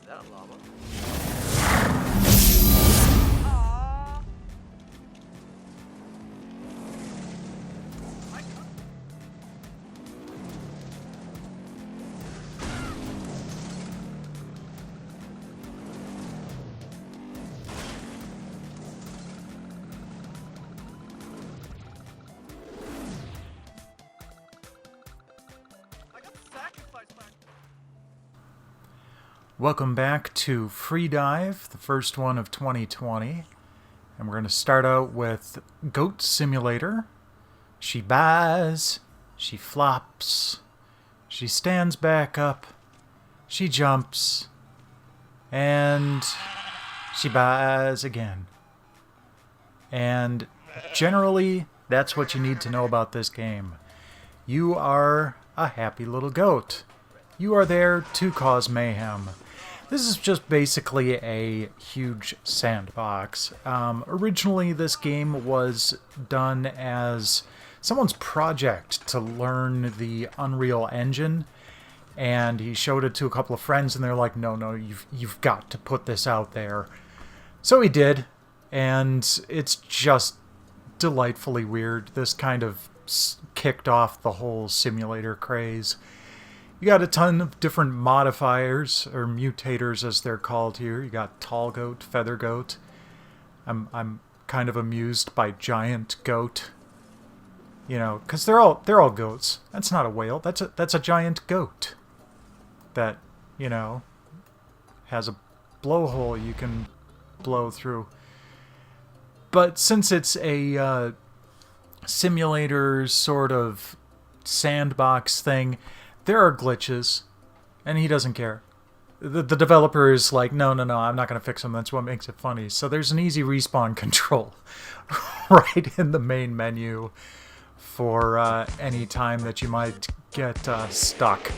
that llama. Welcome back to Freedive, the first one of 2020. And we're going to start out with Goat Simulator. She buys, she flops, she stands back up, she jumps, and she buys again. And generally, that's what you need to know about this game. You are a happy little goat. You are there to cause mayhem. This is just basically a huge sandbox. Originally, this game was done as someone's project to learn the Unreal Engine, and he showed it to a couple of friends, and they're like, no, you've got to put this out there. So he did, and it's just delightfully weird. This kind of kicked off the whole simulator craze. You got a ton of different modifiers, or mutators as they're called here. You got tall goat, feather goat. I'm kind of amused by giant goat. You know, because they're all goats. That's not a whale. That's a giant goat. That, you know, has a blowhole you can blow through. But since it's a simulator sort of sandbox thing, there are glitches, and he doesn't care. The developer is like, no, I'm not going to fix them. That's what makes it funny. So there's an easy respawn control right in the main menu for any time that you might get stuck.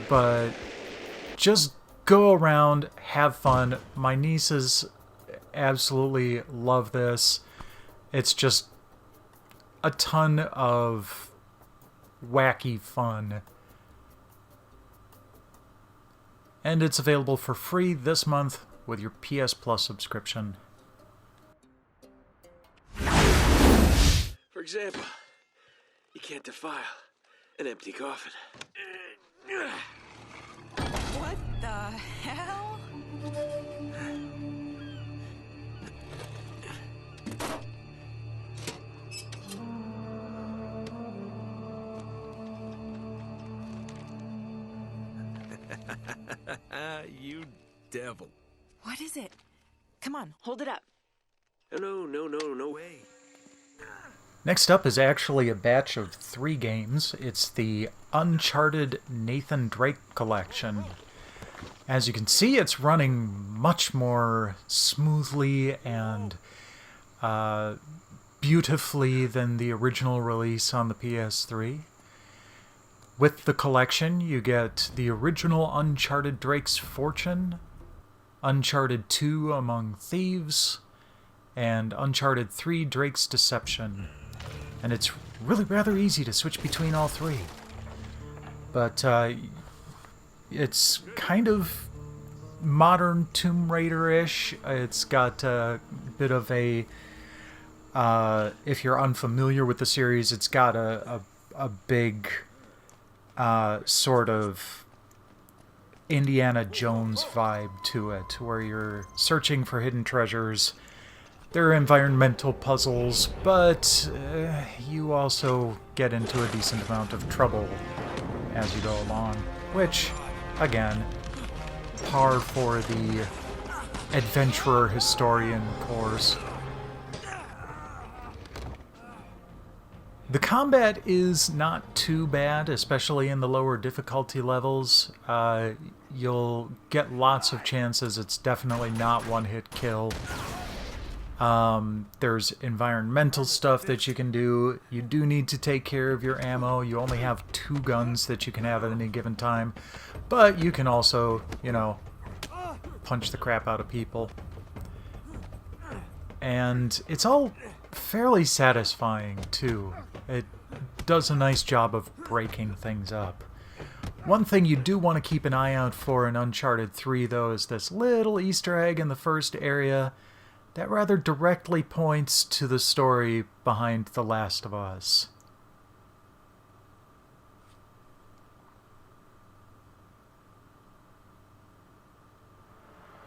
But just go around, have fun. My nieces absolutely love this. It's just a ton of wacky fun. And it's available for free this month with your PS Plus subscription. For example, you can't defile an empty coffin. What the hell? You devil. What is it? Come on, hold it up. No way. Next up is actually a batch of 3 games. It's the Uncharted Nathan Drake collection. As you can see, it's running much more smoothly and beautifully than the original release on the PS3. With the collection, you get the original Uncharted Drake's Fortune, Uncharted 2 Among Thieves, and Uncharted 3 Drake's Deception. And it's really rather easy to switch between all 3. But it's kind of modern Tomb Raider-ish. It's got a bit of a... if you're unfamiliar with the series, it's got a big... sort of Indiana Jones vibe to it, where you're searching for hidden treasures. There are environmental puzzles, but you also get into a decent amount of trouble as you go along, which, again, par for the adventurer historian course. The combat is not too bad, especially in the lower difficulty levels. You'll get lots of chances. It's definitely not one-hit kill. There's environmental stuff that you can do. You do need to take care of your ammo. You only have 2 guns that you can have at any given time. But you can also, you know, punch the crap out of people. And it's all fairly satisfying, too. It does a nice job of breaking things up. One thing you do want to keep an eye out for in Uncharted 3, though, is this little Easter egg in the first area that rather directly points to the story behind The Last of Us.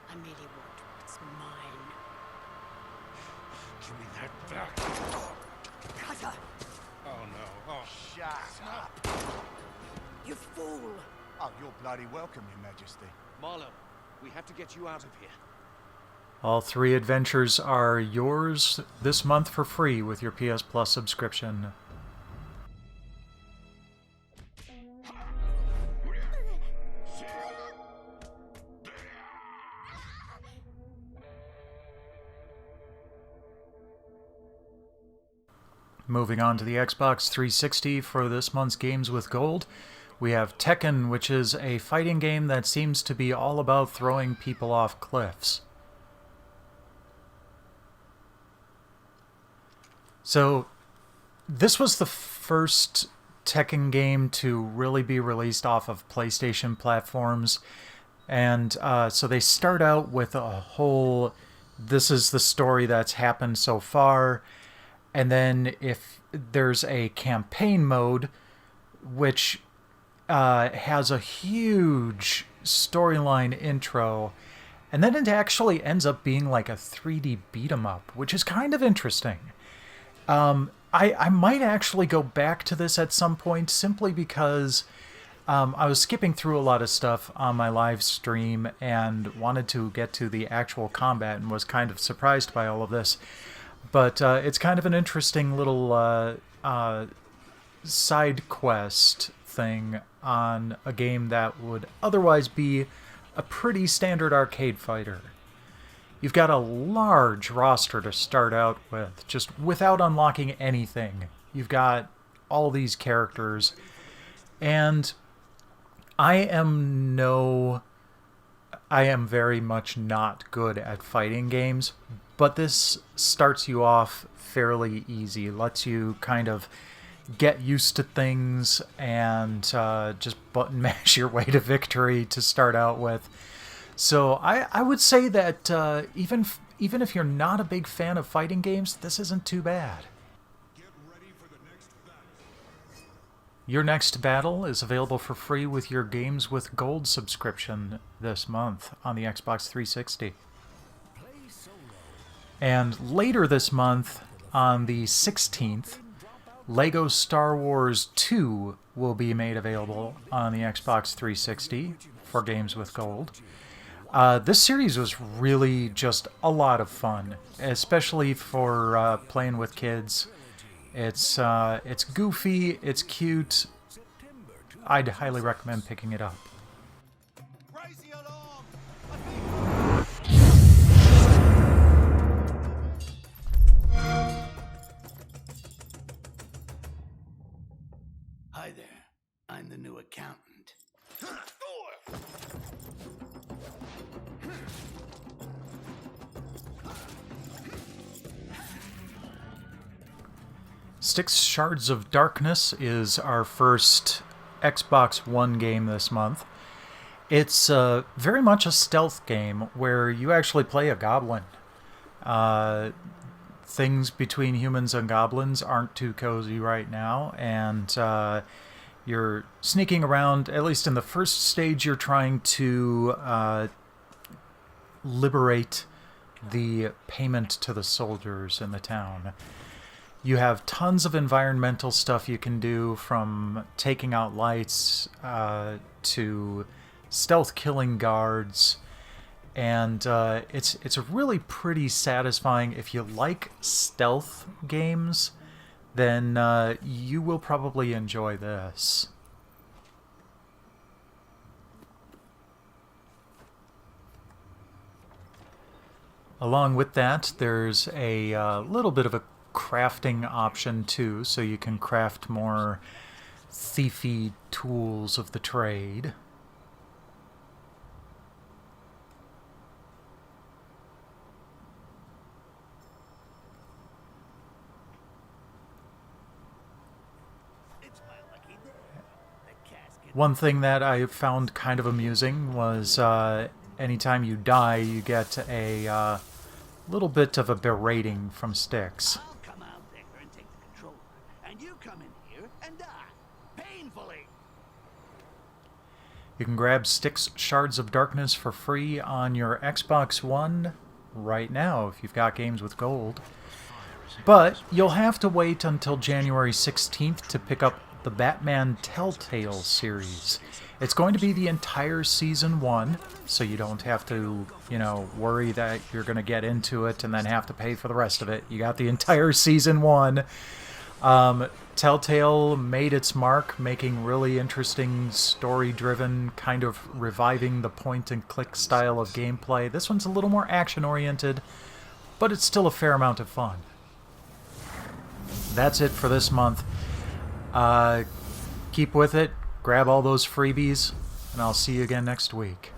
I merely want what's mine. Give me that back. Cutter! Oh no. Oh, Shut up! You fool! Oh, you're bloody welcome, Your Majesty. Marlowe, we have to get you out of here. All 3 adventures are yours this month for free with your PS Plus subscription. Moving on to the Xbox 360 for this month's Games with Gold, we have Tekken, which is a fighting game that seems to be all about throwing people off cliffs. So, this was the first Tekken game to really be released off of PlayStation platforms, and so they start out with a whole, this is the story that's happened so far, and then if there's a campaign mode, which has a huge storyline intro, and then it actually ends up being like a 3D beat-em-up, which is kind of interesting. I might actually go back to this at some point simply because I was skipping through a lot of stuff on my live stream and wanted to get to the actual combat and was kind of surprised by all of this. But it's kind of an interesting little side quest thing on a game that would otherwise be a pretty standard arcade fighter. You've got a large roster to start out with, just without unlocking anything. You've got all these characters, and I am very much not good at fighting games, but this starts you off fairly easy, lets you kind of get used to things and just button mash your way to victory to start out with. So I would say that even if you're not a big fan of fighting games, this isn't too bad. get ready for the next battle. Your next battle is available for free with your Games with Gold subscription this month on the Xbox 360. And later this month, on the 16th, Lego Star Wars 2 will be made available on the Xbox 360 for Games with Gold. This series was really just a lot of fun, especially for playing with kids. It's goofy, it's cute. I'd highly recommend picking it up. Raise the alarm! Hi there. I'm the new accountant. Styx Shards of Darkness is our first Xbox One game this month. It's very much a stealth game where you actually play a goblin. Things between humans and goblins aren't too cozy right now, and you're sneaking around. At least in the first stage, you're trying to liberate the payment to the soldiers in the town. You have tons of environmental stuff you can do, from taking out lights to stealth killing guards, and it's really pretty satisfying. If you like stealth games, then you will probably enjoy this. Along with that, there's a little bit of a crafting option too, so you can craft more thiefy tools of the trade. It's my lucky day. The casket One thing that I found kind of amusing was anytime you die, you get a little bit of a berating from Styx. I'll come out there and take the controller, and you come in here and die. Painfully. You can grab Styx Shards of Darkness for free on your Xbox One right now if you've got games with gold. But you'll have to wait until January 16th to pick up the Batman Telltale series. It's going to be the entire Season 1, so you don't have to, worry that you're going to get into it and then have to pay for the rest of it. You got the entire Season 1. Telltale made its mark, making really interesting, story-driven, kind of reviving the point-and-click style of gameplay. This one's a little more action-oriented, but it's still a fair amount of fun. That's it for this month. Keep with it, grab all those freebies, and I'll see you again next week.